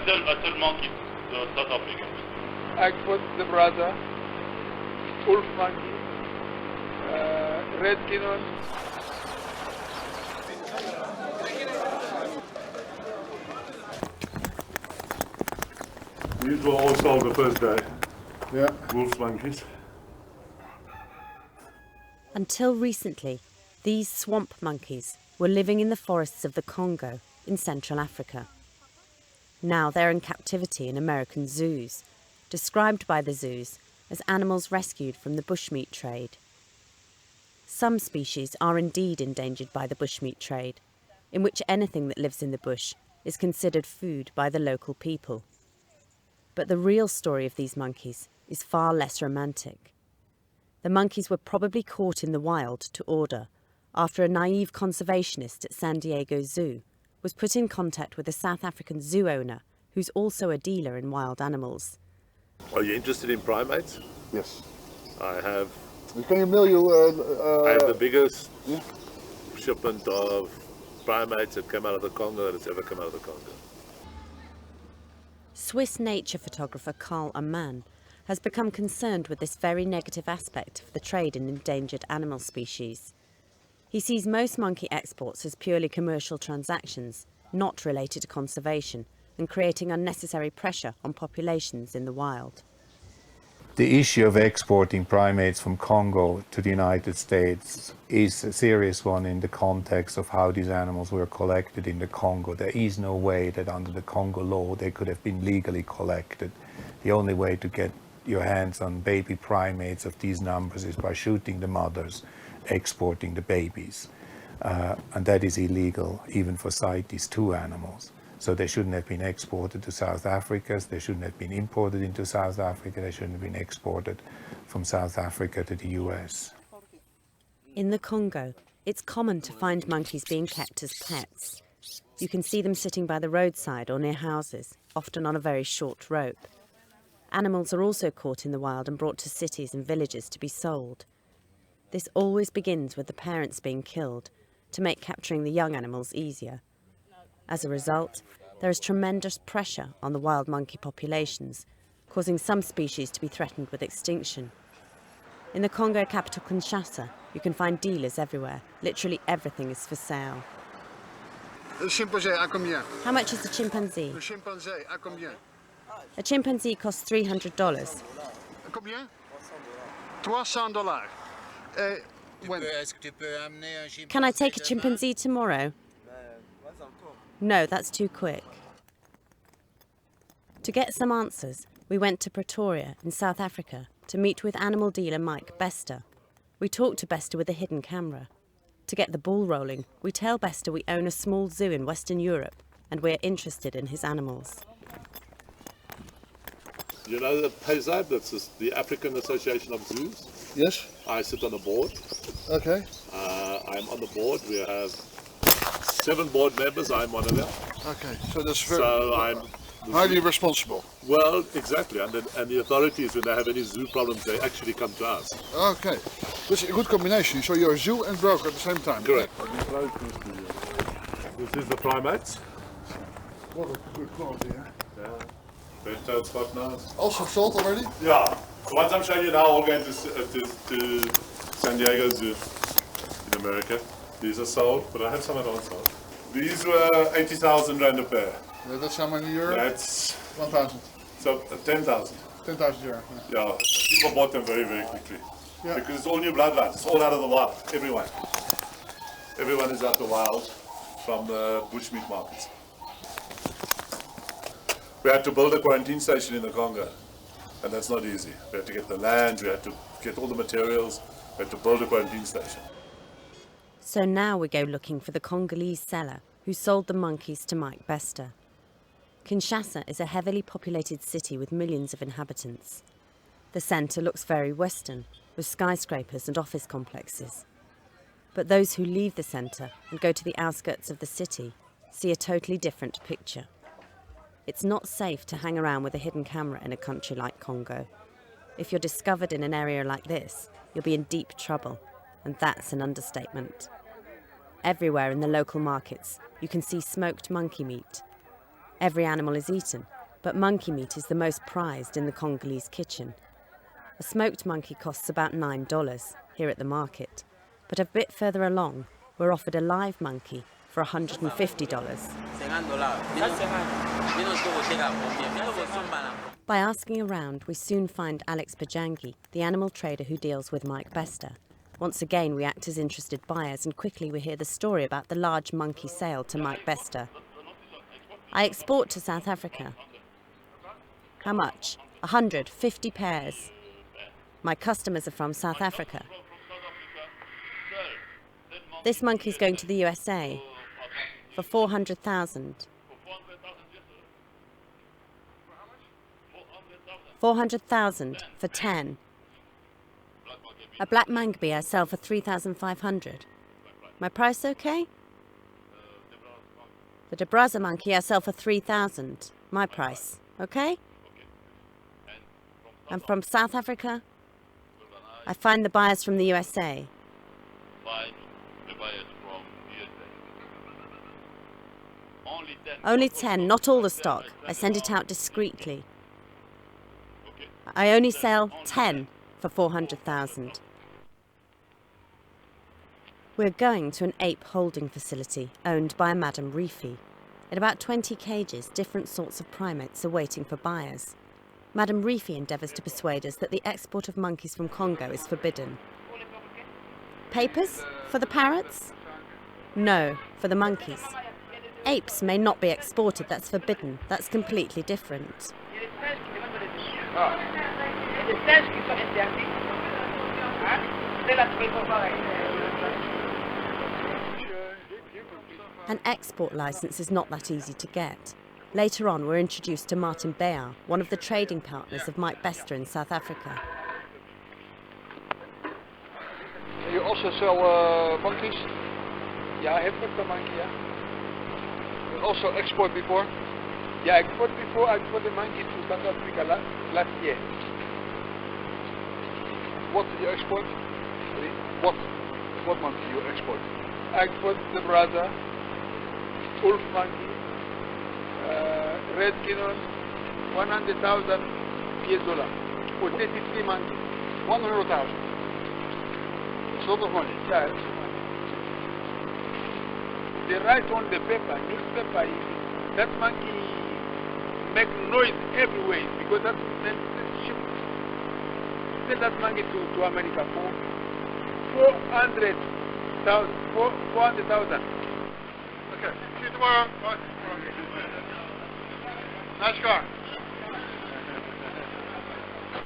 Seulement quitte South Africa. Agfoot the brother, wolf monkey, red guinean. These were all sold the first day. Yeah. Wolf monkeys. Until recently, these swamp monkeys were living in the forests of the Congo in Central Africa. Now they're in captivity in American zoos, described by the zoos as animals rescued from the bushmeat trade. Some species are indeed endangered by the bushmeat trade, in which anything that lives in the bush is considered food by the local people. But the real story of these monkeys is far less romantic. The monkeys were probably caught in the wild to order after a naive conservationist at San Diego Zoo was put in contact with a South African zoo owner who's also a dealer in wild animals. Are you interested in primates? Yes. I have. Can you mail you? I have the biggest shipment of primates that came out of the Congo that's ever come out of the Congo. Swiss nature photographer Karl Ammann has become concerned with this very negative aspect of the trade in endangered animal species. He sees most monkey exports as purely commercial transactions, not related to conservation, and creating unnecessary pressure on populations in the wild. The issue of exporting primates from Congo to the United States is a serious one in the context of how these animals were collected in the Congo. There is no way that under the Congo law they could have been legally collected. The only way to get your hands on baby primates of these numbers is by shooting the mothers, exporting the babies. And that is illegal even for CITES 2 animals. So they shouldn't have been exported to South Africa, they shouldn't have been imported into South Africa, they shouldn't have been exported from South Africa to the US. In the Congo, it's common to find monkeys being kept as pets. You can see them sitting by the roadside or near houses, often on a very short rope. Animals are also caught in the wild and brought to cities and villages to be sold. This always begins with the parents being killed to make capturing the young animals easier. As a result, there is tremendous pressure on the wild monkey populations, causing some species to be threatened with extinction. In the Congo capital Kinshasa, you can find dealers everywhere. Literally everything is for sale. Le chimpanzee, à combien? How much is a chimpanzee? Le chimpanzee, à combien? A chimpanzee costs $300. Combien? $300. When? Can I take a chimpanzee tomorrow? No, that's too quick. To get some answers, we went to Pretoria in South Africa to meet with animal dealer Mike Bester. We talked to Bester with a hidden camera. To get the ball rolling, we tell Bester we own a small zoo in Western Europe and we're interested in his animals. You know the PASAB, that's the African Association of Zoos? Yes. I sit on the board. Okay. I'm on the board. We have 7 board members. I'm one of them. Okay, so that's very I'm highly responsible. Well, exactly. And the authorities, when they have any zoo problems, they actually come to us. Okay, that's a good combination. So you're a zoo and broker at the same time. Correct. This is the primates. What a good quality, huh? Yeah. Red-tailed spot nose. Also sold already? Yeah. The ones I'm showing you now all going to San Diego Zoo in America. These are sold, but I have some that aren't sold. These were 80,000 rand a pair. Yeah, that's how many euro? That's 1,000. so 10,000. 10,000 euro. Yeah. People bought them very, very quickly. Yeah. Because it's all new bloodlines. It's all out of the wild. Everyone. Everyone is out the wild from the bushmeat markets. We had to build a quarantine station in the Congo, and that's not easy. We had to get the land, we had to get all the materials, we had to build a quarantine station. So now we go looking for the Congolese seller who sold the monkeys to Mike Bester. Kinshasa is a heavily populated city with millions of inhabitants. The centre looks very Western, with skyscrapers and office complexes. But those who leave the centre and go to the outskirts of the city see a totally different picture. It's not safe to hang around with a hidden camera in a country like Congo. If you're discovered in an area like this, you'll be in deep trouble, and that's an understatement. everywhere in the local markets, you can see smoked monkey meat. Every animal is eaten, but monkey meat is the most prized in the Congolese kitchen. A smoked monkey costs about $9 here at the market, but a bit further along, we're offered a live monkey for $150. By asking around, we soon find Alex Bajangi, the animal trader who deals with Mike Bester. Once again, we act as interested buyers, and quickly we hear the story about the large monkey sale to Mike Bester. I export to South Africa. How much? 150 pairs. My customers are from South Africa. This monkey's going to the USA for 400,000. 400,000 for 10. A black mangabe I sell for 3,500. My price okay? The Debraza monkey I sell for 3,000. My price okay? And from South Africa, I find the buyers from the USA. Only 10, not all the stock. I send it out discreetly. I only sell 10 for 400,000. We're going to an ape holding facility owned by a Madame Rifi. In about 20 cages, different sorts of primates are waiting for buyers. Madame Rifi endeavours to persuade us that the export of monkeys from Congo is forbidden. Papers? For the parrots? No, for the monkeys. Apes may not be exported, that's forbidden. That's completely different. An export licence is not that easy to get. Later on, we're introduced to Martin Bayard, one of the trading partners of Mike Bester in South Africa. You also sell monkeys? Yeah, I have got the monkey, yeah. You also export before? Yeah, I exported before. I exported the monkey to South Africa last year. What did you export? What monkey you export? I export the brother, wolf monkey, red Kinon, 100,000 US dollar for 33 monkeys. 100,000. It's a lot of money. Yeah, it's money. They write on the paper, newspaper, that monkey make noise everywhere because that's meant to ship. Sell that monkey to America for 400,000. Okay, see you tomorrow. Bye. Nice car.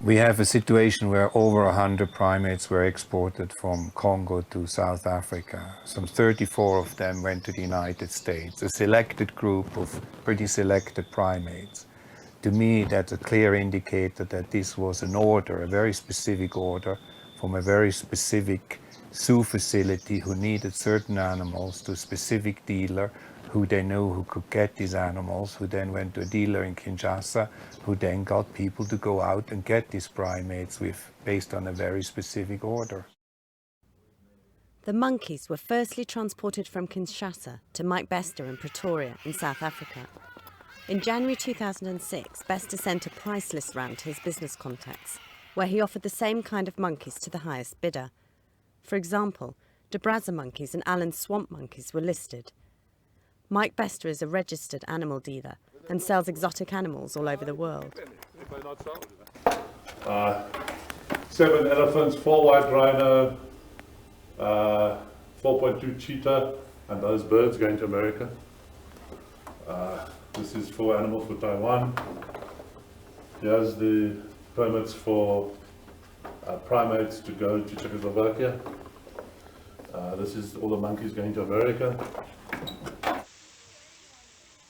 We have a situation where over 100 primates were exported from Congo to South Africa. Some 34 of them went to the United States, a selected group of pretty selected primates. To me, that's a clear indicator that this was an order, a very specific order from a very specific zoo facility who needed certain animals to a specific dealer who they knew who could get these animals, who then went to a dealer in Kinshasa, who then got people to go out and get these primates based on a very specific order. The monkeys were firstly transported from Kinshasa to Mike Bester in Pretoria in South Africa. In January 2006, Bester sent a price list round to his business contacts, where he offered the same kind of monkeys to the highest bidder. For example, Debraza monkeys and Allen's swamp monkeys were listed. Mike Bester is a registered animal dealer and sells exotic animals all over the world. 7 elephants, 4 white rhino, 4.2 cheetah, and those birds going to America. This is for animal for Taiwan. Here's the permits for primates to go to Czechoslovakia. This is all the monkeys going to America.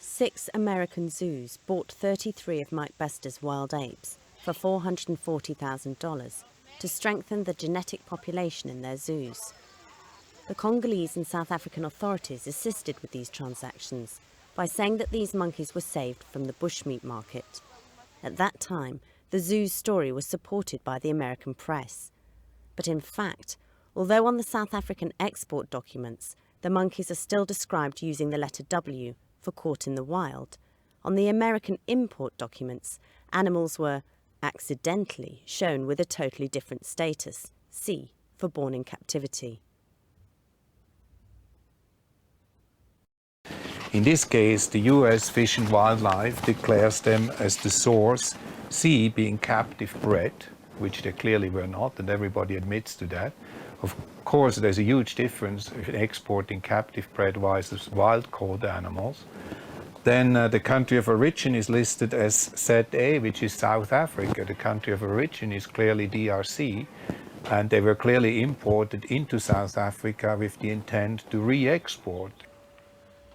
6 American zoos bought 33 of Mike Bester's wild apes for $440,000 to strengthen the genetic population in their zoos. The Congolese and South African authorities assisted with these transactions by saying that these monkeys were saved from the bushmeat market. At that time, the zoo's story was supported by the American press. But in fact, although on the South African export documents the monkeys are still described using the letter W for caught in the wild. On the American import documents, animals were accidentally shown with a totally different status, C for born in captivity. In this case, the US Fish and Wildlife declares them as the source, C being captive bred, which they clearly were not, and everybody admits to that. Of course, there's a huge difference in exporting captive bred versus wild-caught animals. Then the country of origin is listed as ZA, which is South Africa. The country of origin is clearly DRC, and they were clearly imported into South Africa with the intent to re-export.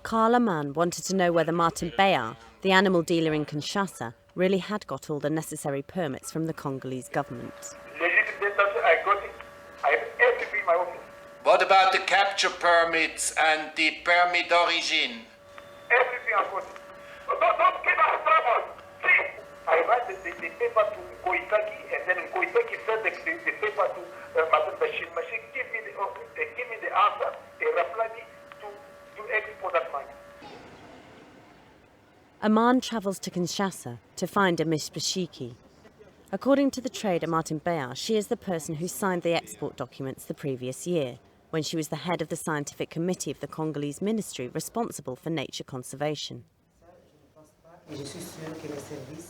Karl Ammann wanted to know whether Martin Bayar, the animal dealer in Kinshasa, really had got all the necessary permits from the Congolese government. I got it. I have everything in my office. What about the capture permits and the permit d'origine? Everything I got it. Don't give us trouble. See, I write the paper to Koitaki, and then Koitaki sent the paper to Martin Bashir. Machine give me the answer, a reply to export that money. Ammann travels to Kinshasa to find a Miss Bashiki. According to the trader Martin Bayar, she is the person who signed the export documents the previous year, when she was the head of the scientific committee of the Congolese ministry responsible for nature conservation.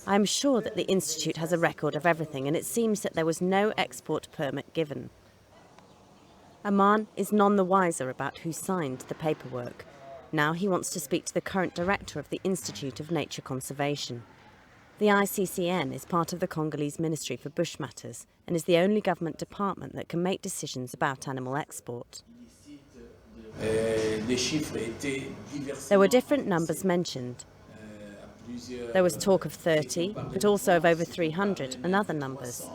I am sure that the Institute has a record of everything, and it seems that there was no export permit given. Ammann is none the wiser about who signed the paperwork. Now he wants to speak to the current director of the Institute of Nature Conservation. The ICCN is part of the Congolese Ministry for Bush Matters and is the only government department that can make decisions about animal export. There were different numbers mentioned. There was talk of 30, but also of over 300 and other numbers.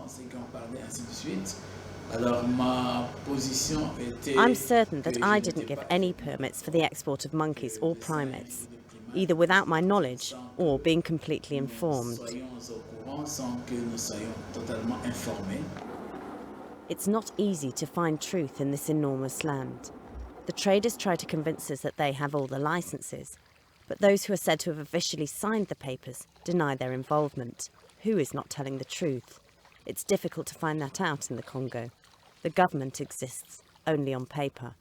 I'm certain that I didn't give any permits for the export of monkeys or primates, either without my knowledge or being completely informed. It's not easy to find truth in this enormous land. The traders try to convince us that they have all the licenses, but those who are said to have officially signed the papers deny their involvement. Who is not telling the truth? It's difficult to find that out in the Congo. The government exists only on paper.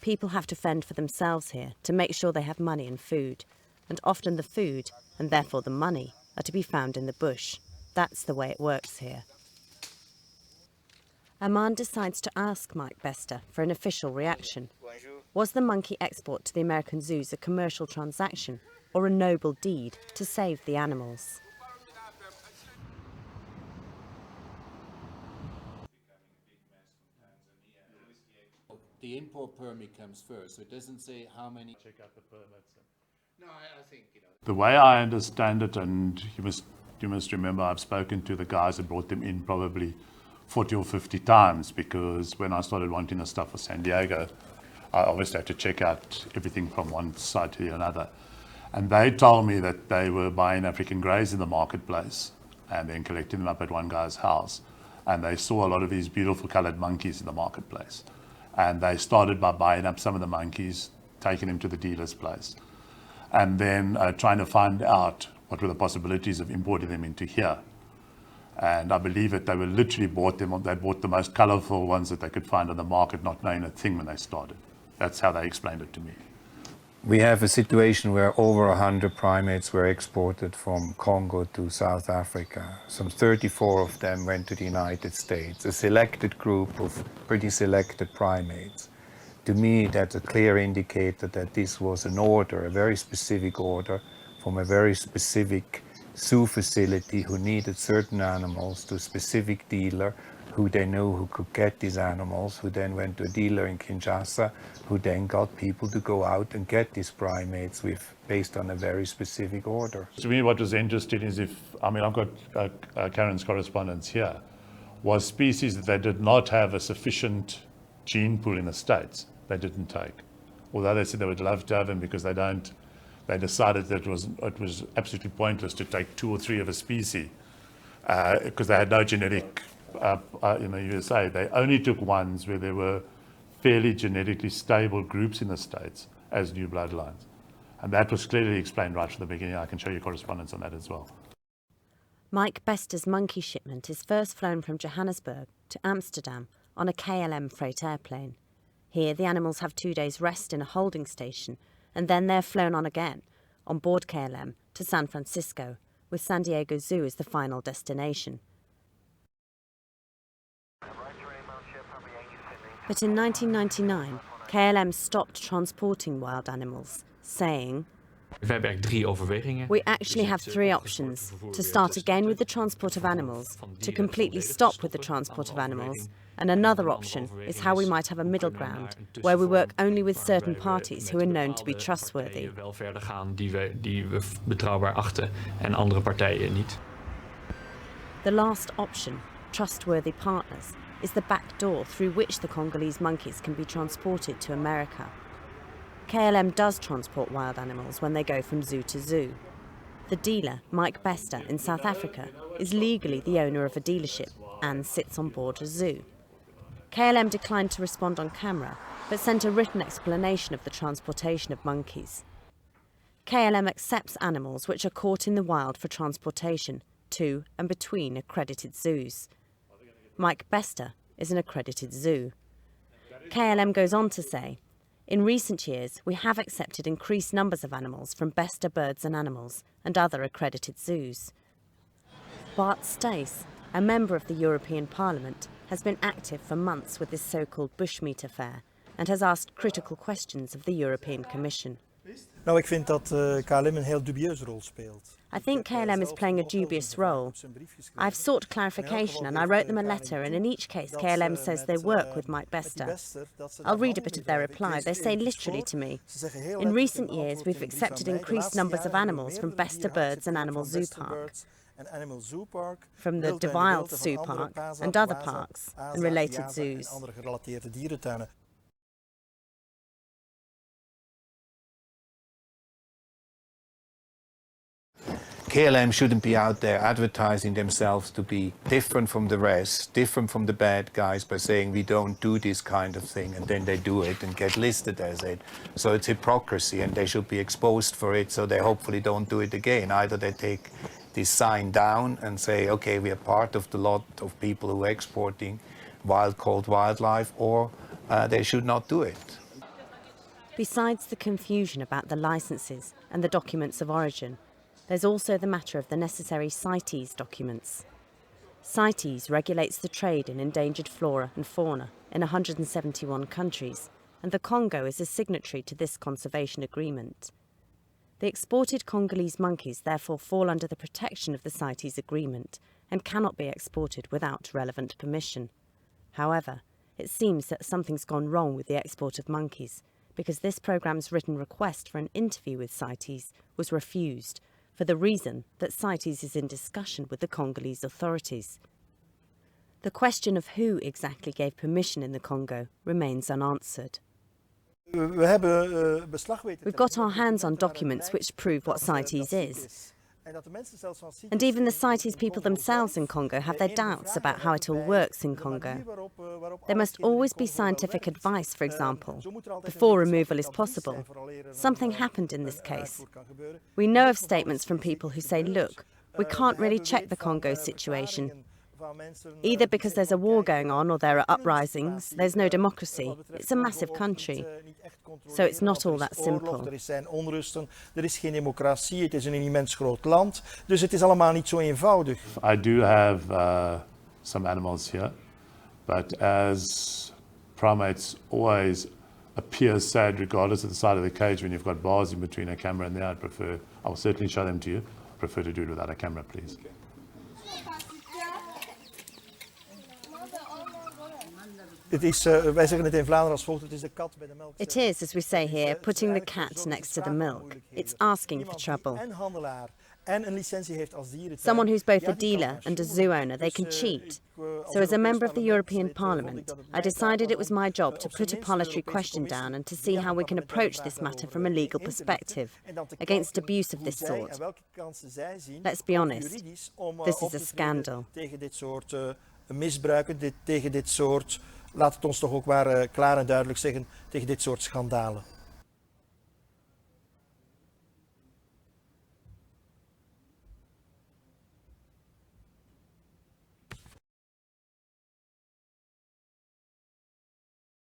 People have to fend for themselves here to make sure they have money and food, and often the food, and therefore the money, are to be found in the bush. That's the way it works here. Ammann decides to ask Mike Bester for an official reaction. Was the monkey export to the American zoos a commercial transaction or a noble deed to save the animals? The import permit comes first, so it doesn't say how many. Check out the permits. No, I think, The way I understand it, and you must remember, I've spoken to the guys that brought them in probably 40 or 50 times, because when I started wanting the stuff for San Diego, I obviously had to check out everything from one side to the other. And they told me that they were buying African greys in the marketplace and then collecting them up at one guy's house. And they saw a lot of these beautiful colored monkeys in the marketplace. And they started by buying up some of the monkeys, taking them to the dealer's place, and then trying to find out what were the possibilities of importing them into here. And I believe that they were literally they bought the most colorful ones that they could find on the market, not knowing a thing when they started. That's how they explained it to me. We have a situation where over 100 primates were exported from Congo to South Africa. Some 34 of them went to the United States, a selected group of pretty selected primates. To me, that's a clear indicator that this was an order, a very specific order from a very specific zoo facility who needed certain animals to a specific dealer who they knew who could get these animals, who then went to a dealer in Kinshasa, who then got people to go out and get these primates based on a very specific order. To me, what was interesting is I've got Karen's correspondence here, was species that they did not have a sufficient gene pool in the States, they didn't take. Although they said they would love to have them because they decided that it was absolutely pointless to take 2 or 3 of a species because they had no genetic, USA. They only took ones where there were fairly genetically stable groups in the States as new bloodlines. And that was clearly explained right from the beginning. I can show you correspondence on that as well. Mike Bester's monkey shipment is first flown from Johannesburg to Amsterdam on a KLM freight airplane. Here, the animals have 2 days' rest in a holding station, and then they're flown on again, on board KLM, to San Francisco, with San Diego Zoo as the final destination. But in 1999, KLM stopped transporting wild animals, saying, "We actually have three options: to start again with the transport of animals, to completely stop with the transport of animals, and another option is how we might have a middle ground, where we work only with certain parties who are known to be trustworthy." The last option, trustworthy partners, is the back door through which the Congolese monkeys can be transported to America. KLM does transport wild animals when they go from zoo to zoo. The dealer, Mike Bester, in South Africa, is legally the owner of a dealership and sits on board a zoo. KLM declined to respond on camera, but sent a written explanation of the transportation of monkeys. KLM accepts animals which are caught in the wild for transportation to and between accredited zoos. Mike Bester is an accredited zoo. KLM goes on to say, "In recent years, we have accepted increased numbers of animals from Bester Birds and Animals and other accredited zoos." Bart Staes, a member of the European Parliament, has been active for months with this so-called bushmeat affair and has asked critical questions of the European Commission. Ik vind dat KLM een heel dubieuze rol speelt. I think KLM is playing a dubious role. I've sought clarification and I wrote them a letter, and in each case KLM says they work with Mike Bester. I'll read a bit of their reply. They say literally to me, "In recent years we've accepted increased numbers of animals from Bester Birds and Animal Zoo Park, from the De Wild Zoo Park and other parks and related zoos." KLM shouldn't be out there advertising themselves to be different from the rest, different from the bad guys, by saying we don't do this kind of thing, and then they do it and get listed as it. So it's hypocrisy, and they should be exposed for it, so they hopefully don't do it again. Either they take this sign down and say, okay, we are part of the lot of people who are exporting wild-caught wildlife, or they should not do it. Besides the confusion about the licenses and the documents of origin, there's also the matter of the necessary CITES documents. CITES regulates the trade in endangered flora and fauna in 171 countries, and the Congo is a signatory to this conservation agreement. The exported Congolese monkeys therefore fall under the protection of the CITES agreement and cannot be exported without relevant permission. However, it seems that something's gone wrong with the export of monkeys, because this programme's written request for an interview with CITES was refused, for the reason that CITES is in discussion with the Congolese authorities. The question of who exactly gave permission in the Congo remains unanswered. We've got our hands on documents which prove what CITES is. And even the CITES people themselves in Congo have their doubts about how it all works in Congo. There must always be scientific advice, for example, before removal is possible. Something happened in this case. We know of statements from people who say, look, we can't really check the Congo situation. Either because there's a war going on or there are uprisings, there's no democracy. It's a massive country. So it's not all that simple. Er zijn onrusten, er is geen democratie, het is een immens groot land, dus het is allemaal niet zo eenvoudig. I do have some animals here, but as primates always appear sad regardless of the side of the cage when you've got bars in between a camera and there, I will certainly show them to you. I prefer to do it without a camera, please. Okay. Wij zeggen het in Vlaanderen als volgt, het is de kat bij de melk. It is, as we say here, putting the cat next to the milk. It's asking for trouble. Someone who's both a dealer and a zoo owner, they can cheat. So as a member of the European Parliament, I decided it was my job to put a parliamentary question down and to see how we can approach this matter from a legal perspective, against abuse of this sort. Let's be honest, this is a scandal. Misbruiken, tegen dit soort laat het ons toch ook maar klaar en duidelijk zeggen tegen dit soort schandalen.